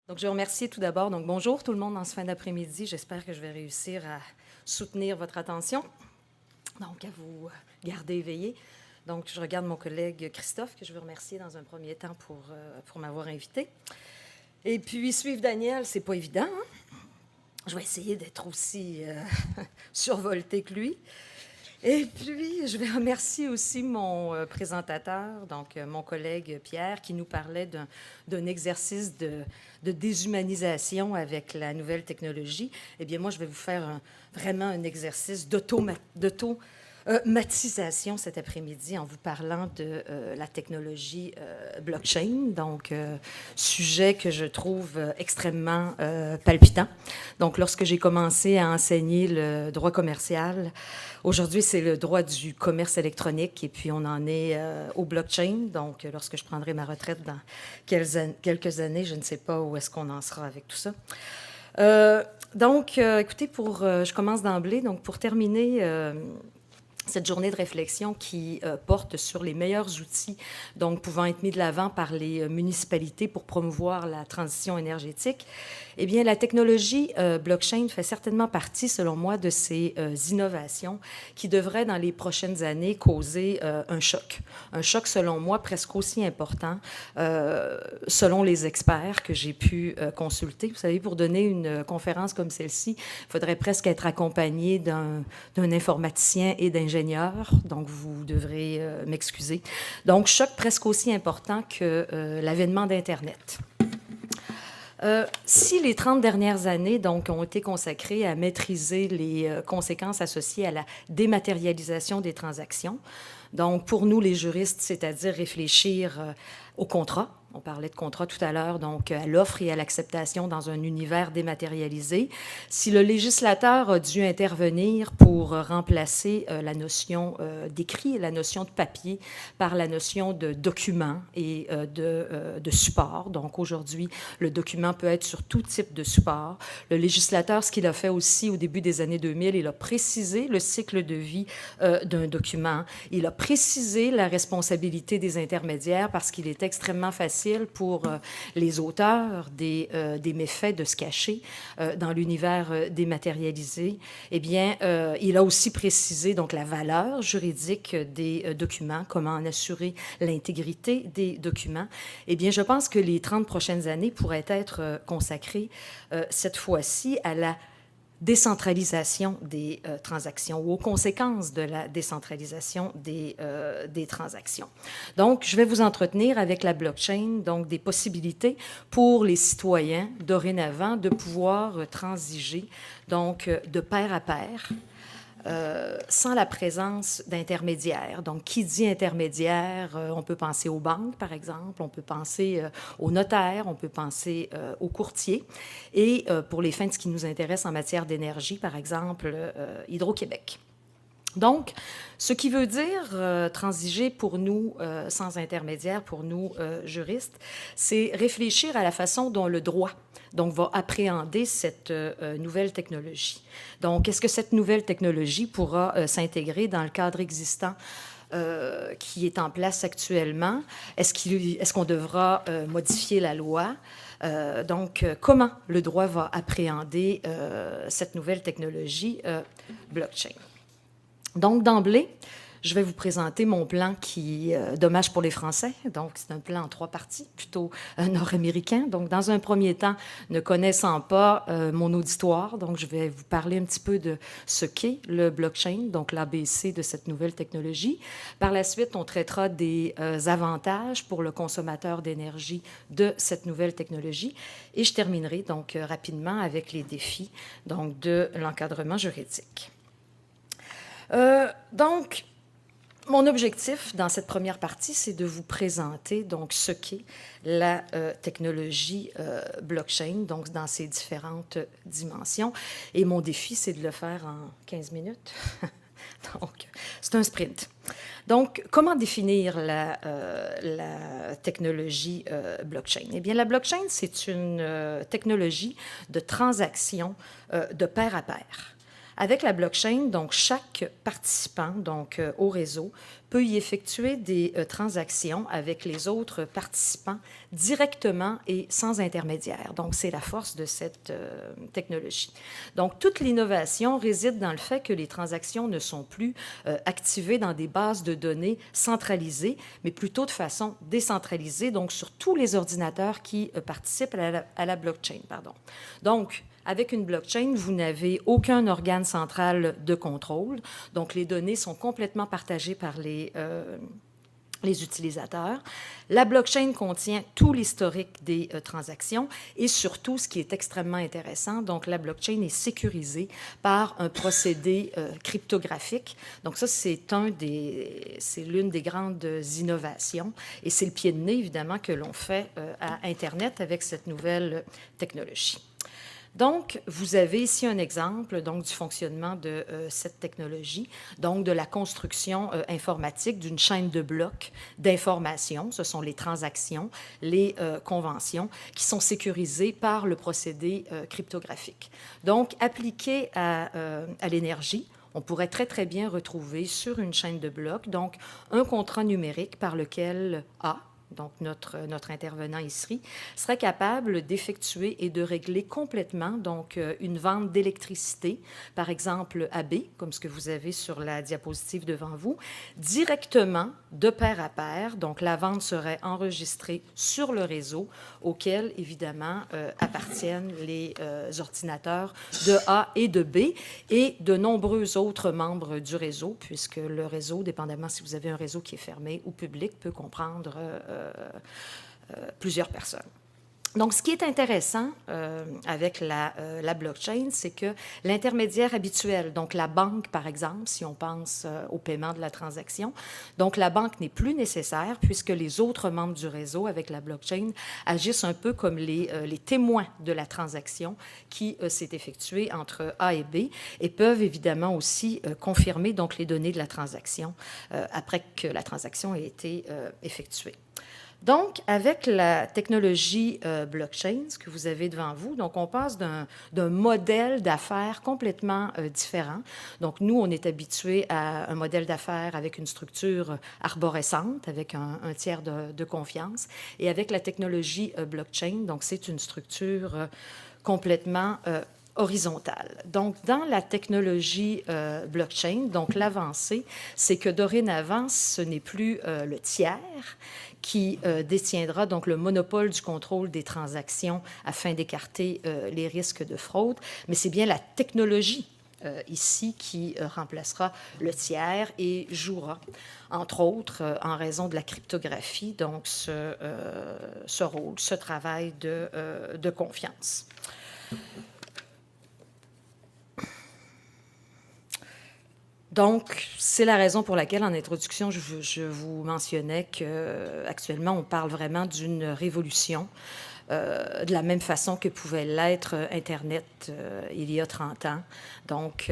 Donc, je vais remercier tout d'abord. Donc, bonjour tout le monde en ce fin d'après-midi. J'espère que je vais réussir à soutenir votre attention. Donc, à vous garder éveillés. Donc, je regarde mon collègue Christophe, que je veux remercier dans un premier temps pour m'avoir invité. Et puis, suivre Daniel, c'est pas évident, hein? Je vais essayer d'être aussi survoltée que lui. Et puis, je vais remercier aussi mon présentateur, donc mon collègue Pierre, qui nous parlait d'un exercice de déshumanisation avec la nouvelle technologie. Eh bien, moi, je vais vous faire vraiment un exercice d'automatisation cet après-midi en vous parlant de la technologie blockchain, donc sujet que je trouve extrêmement palpitant. Donc, lorsque j'ai commencé à enseigner le droit commercial, aujourd'hui, c'est le droit du commerce électronique et puis on en est au blockchain. Donc, lorsque je prendrai ma retraite dans quelques années, je ne sais pas où est-ce qu'on en sera avec tout ça. Écoutez, je commence d'emblée. Donc, pour terminer cette journée de réflexion qui porte sur les meilleurs outils, donc pouvant être mis de l'avant par les municipalités pour promouvoir la transition énergétique, eh bien, la technologie blockchain fait certainement partie, selon moi, de ces innovations qui devraient, dans les prochaines années, causer un choc. Un choc, selon moi, presque aussi important, selon les experts que j'ai pu consulter. Vous savez, pour donner une conférence comme celle-ci, il faudrait presque être accompagné d'un informaticien et d'ingénieur, donc vous devrez m'excuser. Donc, choc presque aussi important que l'avènement d'Internet. Si les 30 dernières années donc, ont été consacrées à maîtriser les conséquences associées à la dématérialisation des transactions, donc pour nous les juristes, c'est-à-dire réfléchir au contrat, on parlait de contrat tout à l'heure, donc à l'offre et à l'acceptation dans un univers dématérialisé. Si le législateur a dû intervenir pour remplacer la notion d'écrit, la notion de papier, par la notion de document et de support, donc aujourd'hui, le document peut être sur tout type de support. Le législateur, ce qu'il a fait aussi au début des années 2000, il a précisé le cycle de vie d'un document. Il a précisé la responsabilité des intermédiaires parce qu'il est extrêmement facile pour les auteurs des méfaits de se cacher dans l'univers dématérialisé. Eh bien, il a aussi précisé donc la valeur juridique des documents, comment en assurer l'intégrité des documents. Eh bien, je pense que les 30 prochaines années pourraient être consacrées cette fois-ci à la décentralisation des transactions ou aux conséquences de la décentralisation des transactions. Donc, je vais vous entretenir avec la blockchain, donc des possibilités pour les citoyens dorénavant de pouvoir transiger donc de pair à pair sans la présence d'intermédiaires. Donc, qui dit intermédiaire, on peut penser aux banques, par exemple, on peut penser aux notaires, on peut penser aux courtiers. Et pour les fins de ce qui nous intéresse en matière d'énergie, par exemple, Hydro-Québec. Donc, ce qui veut dire transiger pour nous, sans intermédiaire, pour nous, juristes, c'est réfléchir à la façon dont le droit donc, va appréhender cette nouvelle technologie. Donc, est-ce que cette nouvelle technologie pourra s'intégrer dans le cadre existant qui est en place actuellement? Est-ce qu'on devra modifier la loi? Comment le droit va appréhender cette nouvelle technologie blockchain? Donc, d'emblée, je vais vous présenter mon plan qui est dommage pour les Français. Donc, c'est un plan en 3 parties, plutôt nord-américain. Donc, dans un premier temps, ne connaissant pas mon auditoire, donc je vais vous parler un petit peu de ce qu'est le blockchain, donc l'ABC de cette nouvelle technologie. Par la suite, on traitera des avantages pour le consommateur d'énergie de cette nouvelle technologie. Et je terminerai donc rapidement avec les défis donc, de l'encadrement juridique. Donc, mon objectif dans cette première partie, c'est de vous présenter donc ce qu'est la technologie blockchain, donc dans ses différentes dimensions. Et mon défi, c'est de le faire en 15 minutes. Donc, c'est un sprint. Donc, comment définir la technologie blockchain? Eh bien, la blockchain, c'est une technologie de transaction de pair à pair. Avec la blockchain, donc chaque participant donc, au réseau peut y effectuer des transactions avec les autres participants directement et sans intermédiaire. Donc, c'est la force de cette technologie. Donc, toute l'innovation réside dans le fait que les transactions ne sont plus activées dans des bases de données centralisées, mais plutôt de façon décentralisée, donc sur tous les ordinateurs qui participent à la blockchain. Pardon. Donc, avec une blockchain, vous n'avez aucun organe central de contrôle. Donc, les données sont complètement partagées par les utilisateurs. La blockchain contient tout l'historique des transactions et surtout, ce qui est extrêmement intéressant, donc la blockchain est sécurisée par un procédé cryptographique. Donc ça, c'est l'une des grandes innovations et c'est le pied de nez, évidemment, que l'on fait à Internet avec cette nouvelle technologie. Donc, vous avez ici un exemple donc, du fonctionnement de cette technologie, donc de la construction informatique d'une chaîne de blocs d'informations. Ce sont les transactions, les conventions qui sont sécurisées par le procédé cryptographique. Donc, appliqué à l'énergie, on pourrait très, très bien retrouver sur une chaîne de blocs, donc un contrat numérique par lequel A, donc notre intervenant ici, serait capable d'effectuer et de régler complètement donc, une vente d'électricité, par exemple à B, comme ce que vous avez sur la diapositive devant vous, directement de pair à pair. Donc, la vente serait enregistrée sur le réseau auquel, évidemment, appartiennent les ordinateurs de A et de B et de nombreux autres membres du réseau, puisque le réseau, dépendamment si vous avez un réseau qui est fermé ou public, peut comprendre plusieurs personnes. Donc, ce qui est intéressant avec la blockchain, c'est que l'intermédiaire habituel, donc la banque, par exemple, si on pense au paiement de la transaction, donc la banque n'est plus nécessaire puisque les autres membres du réseau avec la blockchain agissent un peu comme les témoins de la transaction qui s'est effectuée entre A et B et peuvent évidemment aussi confirmer donc les données de la transaction après que la transaction ait été effectuée. Donc, avec la technologie blockchain, ce que vous avez devant vous, donc on passe d'un modèle d'affaires complètement différent. Donc, nous, on est habitués à un modèle d'affaires avec une structure arborescente, avec un tiers de confiance. Et avec la technologie blockchain, donc c'est une structure complètement horizontale. Donc, dans la technologie blockchain, donc l'avancée, c'est que dorénavant, ce n'est plus le tiers qui détiendra donc le monopole du contrôle des transactions afin d'écarter les risques de fraude, mais c'est bien la technologie ici qui remplacera le tiers et jouera, entre autres, en raison de la cryptographie, donc ce rôle, ce travail de confiance. Donc, c'est la raison pour laquelle, en introduction, je vous mentionnais qu'actuellement, on parle vraiment d'une révolution, de la même façon que pouvait l'être Internet il y a 30 ans. Donc,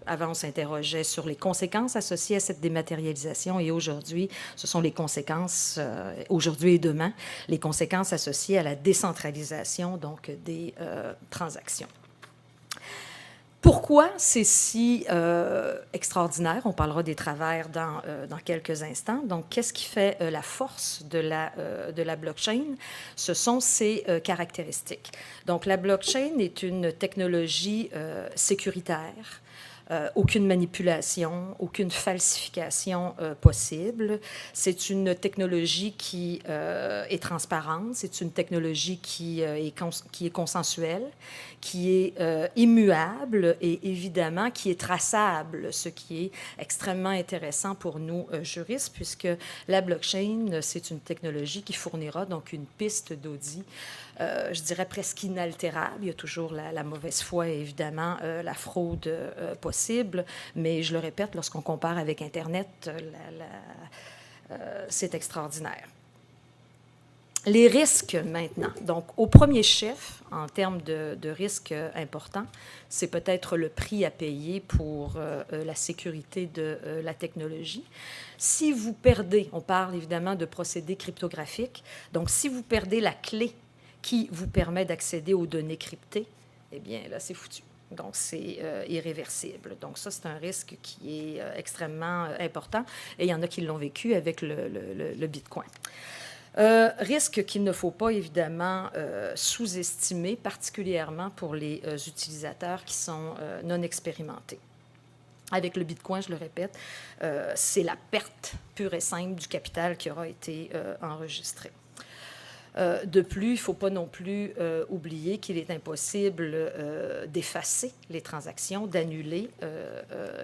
avant, on s'interrogeait sur les conséquences associées à cette dématérialisation et aujourd'hui, ce sont les conséquences, aujourd'hui et demain, les conséquences associées à la décentralisation donc, des transactions. Pourquoi c'est si extraordinaire? On parlera des travers dans quelques instants. Donc, qu'est-ce qui fait la force de la blockchain? Ce sont ses caractéristiques. Donc, la blockchain est une technologie sécuritaire. Aucune manipulation, aucune falsification possible. C'est une technologie qui est transparente, c'est une technologie qui est consensuelle, qui est immuable et évidemment qui est traçable, ce qui est extrêmement intéressant pour nous juristes, puisque la blockchain, c'est une technologie qui fournira donc une piste d'audit je dirais presque inaltérable. Il y a toujours la mauvaise foi et évidemment la fraude possible, mais je le répète, lorsqu'on compare avec Internet, c'est extraordinaire. Les risques maintenant. Donc, au premier chef, en termes de risques importants, c'est peut-être le prix à payer pour la sécurité de la technologie. Si vous perdez, on parle évidemment de procédés cryptographiques, donc si vous perdez la clé qui vous permet d'accéder aux données cryptées, eh bien, là, c'est foutu. Donc, c'est irréversible. Donc, ça, c'est un risque qui est extrêmement important. Et il y en a qui l'ont vécu avec le Bitcoin. Risque qu'il ne faut pas, évidemment, sous-estimer, particulièrement pour les utilisateurs qui sont non expérimentés. Avec le Bitcoin, je le répète, c'est la perte pure et simple du capital qui aura été enregistré. De plus, il ne faut pas non plus oublier qu'il est impossible d'effacer les transactions, d'annuler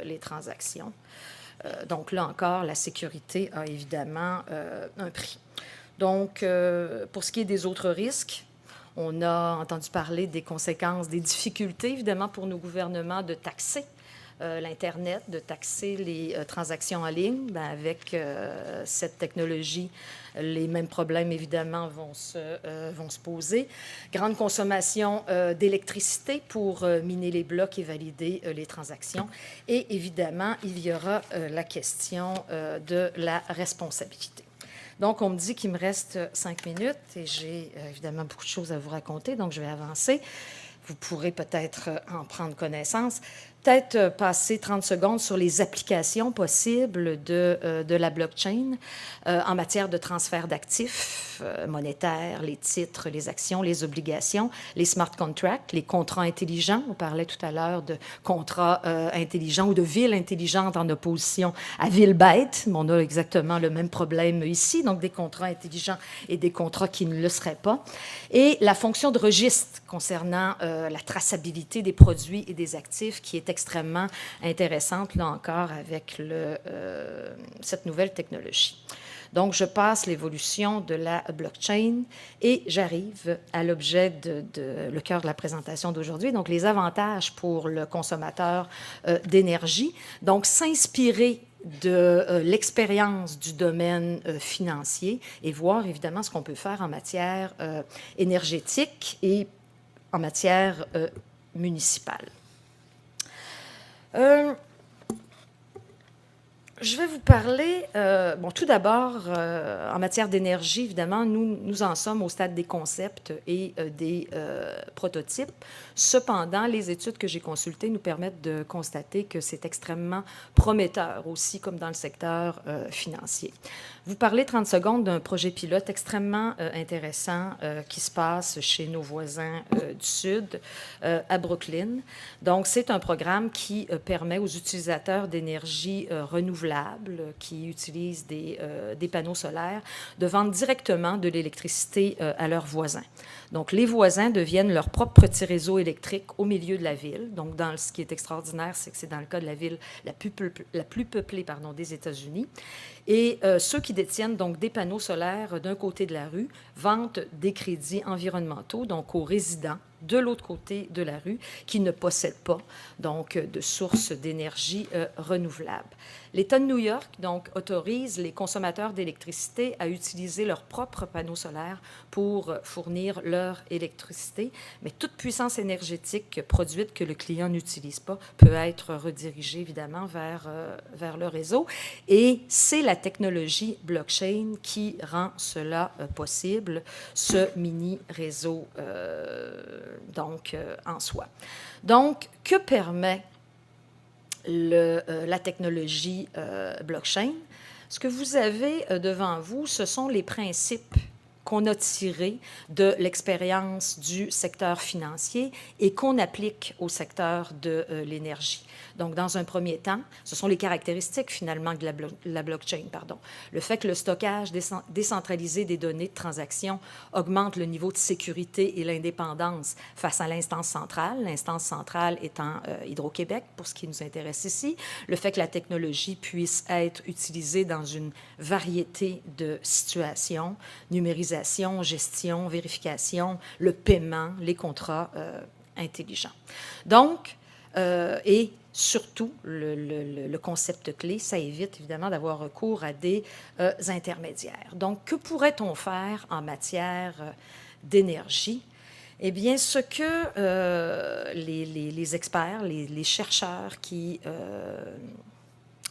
les transactions. Donc là encore, la sécurité a évidemment un prix. Donc, pour ce qui est des autres risques, on a entendu parler des conséquences, des difficultés, évidemment, pour nos gouvernements de taxer l'Internet, de taxer les transactions en ligne. Bien, avec cette technologie, les mêmes problèmes, évidemment, vont se poser. Grande consommation d'électricité pour miner les blocs et valider les transactions. Et évidemment, il y aura la question de la responsabilité. Donc, on me dit qu'il me reste 5 minutes et j'ai évidemment beaucoup de choses à vous raconter, donc je vais avancer. Vous pourrez peut-être en prendre connaissance. Peut-être passer 30 secondes sur les applications possibles de la blockchain en matière de transfert d'actifs monétaires, les titres, les actions, les obligations, les smart contracts, les contrats intelligents. On parlait tout à l'heure de contrats intelligents ou de villes intelligentes en opposition à villes bêtes. On a exactement le même problème ici, donc des contrats intelligents et des contrats qui ne le seraient pas. Et la fonction de registre concernant la traçabilité des produits et des actifs qui est extrêmement intéressante, là encore, avec cette nouvelle technologie. Donc, je passe l'évolution de la blockchain et j'arrive à l'objet le cœur de la présentation d'aujourd'hui, donc les avantages pour le consommateur d'énergie. Donc, s'inspirer de l'expérience du domaine financier et voir évidemment ce qu'on peut faire en matière énergétique et en matière municipale. Je vais vous parler, tout d'abord, en matière d'énergie, évidemment, nous en sommes au stade des concepts et des prototypes. Cependant, les études que j'ai consultées nous permettent de constater que c'est extrêmement prometteur aussi, comme dans le secteur financier. Vous parlez 30 secondes d'un projet pilote extrêmement intéressant qui se passe chez nos voisins du Sud, à Brooklyn. Donc, c'est un programme qui permet aux utilisateurs d'énergie renouvelable qui utilisent des panneaux solaires de vendre directement de l'électricité à leurs voisins. Donc, les voisins deviennent leur propre petit réseau électrique au milieu de la ville. Donc, ce qui est extraordinaire, c'est que c'est dans le cas de la ville la plus peuplée des États-Unis. Et ceux qui détiennent donc des panneaux solaires d'un côté de la rue vendent des crédits environnementaux donc aux résidents de l'autre côté de la rue qui ne possèdent pas donc de sources d'énergie renouvelables. L'État de New York donc autorise les consommateurs d'électricité à utiliser leurs propres panneaux solaires pour fournir leur électricité, mais toute puissance énergétique produite que le client n'utilise pas peut être redirigée évidemment vers le réseau. Et c'est la technologie blockchain qui rend cela possible, ce mini-réseau en soi. Donc, que permet la technologie blockchain? Ce que vous avez devant vous, ce sont les principes qu'on a tirés de l'expérience du secteur financier et qu'on applique au secteur de l'énergie. Donc, dans un premier temps, ce sont les caractéristiques, finalement, de la blockchain. Le fait que le stockage décentralisé des données de transaction augmente le niveau de sécurité et l'indépendance face à l'instance centrale étant Hydro-Québec, pour ce qui nous intéresse ici. Le fait que la technologie puisse être utilisée dans une variété de situations, numérisation, gestion, vérification, le paiement, les contrats intelligents. Donc, et surtout, le concept clé, ça évite évidemment d'avoir recours à des intermédiaires. Donc, que pourrait-on faire en matière d'énergie? Eh bien, ce que les experts, les chercheurs qui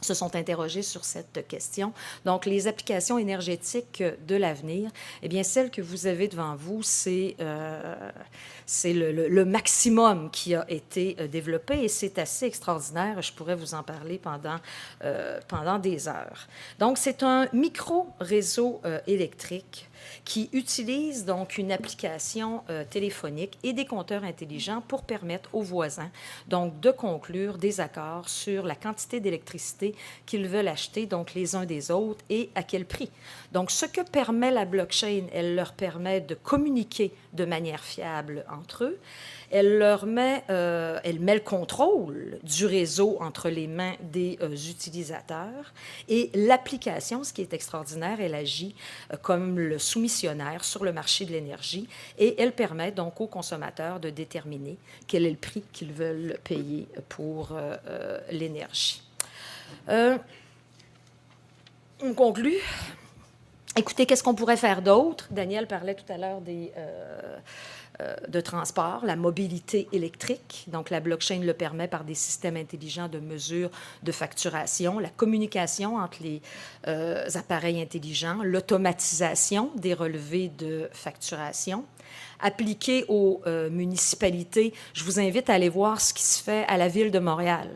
se sont interrogés sur cette question. Donc, les applications énergétiques de l'avenir, eh bien, celle que vous avez devant vous, c'est le maximum qui a été développé et c'est assez extraordinaire. Je pourrais vous en parler pendant des heures. Donc, c'est un micro-réseau électrique qui utilise donc une application téléphonique et des compteurs intelligents pour permettre aux voisins donc de conclure des accords sur la quantité d'électricité qu'ils veulent acheter donc les uns des autres et à quel prix. Donc ce que permet la blockchain, elle leur permet de communiquer de manière fiable entre eux. Elle met le contrôle du réseau entre les mains des utilisateurs et l'application, ce qui est extraordinaire, elle agit comme le soumissionnaire sur le marché de l'énergie et elle permet donc aux consommateurs de déterminer quel est le prix qu'ils veulent payer pour l'énergie. On conclut. Écoutez, qu'est-ce qu'on pourrait faire d'autre? Daniel parlait tout à l'heure de transport, la mobilité électrique. Donc, la blockchain le permet par des systèmes intelligents de mesure de facturation, la communication entre les appareils intelligents, l'automatisation des relevés de facturation. Appliqué aux municipalités, je vous invite à aller voir ce qui se fait à la Ville de Montréal.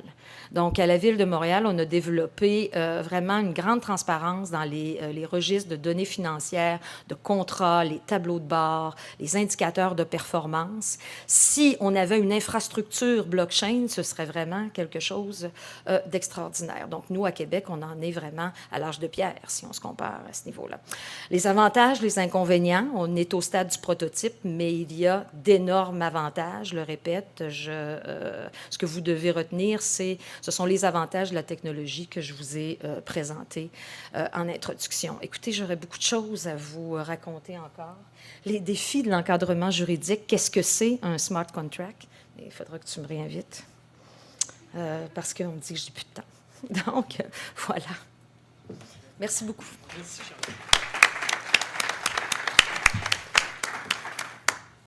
Donc, à la Ville de Montréal, on a développé vraiment une grande transparence dans les registres de données financières, de contrats, les tableaux de bord, les indicateurs de performance. Si on avait une infrastructure blockchain, ce serait vraiment quelque chose d'extraordinaire. Donc, nous, à Québec, on en est vraiment à l'âge de pierre, si on se compare à ce niveau-là. Les avantages, les inconvénients, on est au stade du prototype, mais il y a d'énormes avantages. Je le répète, ce que vous devez retenir, ce sont les avantages de la technologie que je vous ai présentés en introduction. Écoutez, j'aurais beaucoup de choses à vous raconter encore. Les défis de l'encadrement juridique, qu'est-ce que c'est un smart contract? Il faudra que tu me réinvites parce qu'on me dit que j'ai plus de temps. Donc, voilà. Merci beaucoup. Merci, Charles.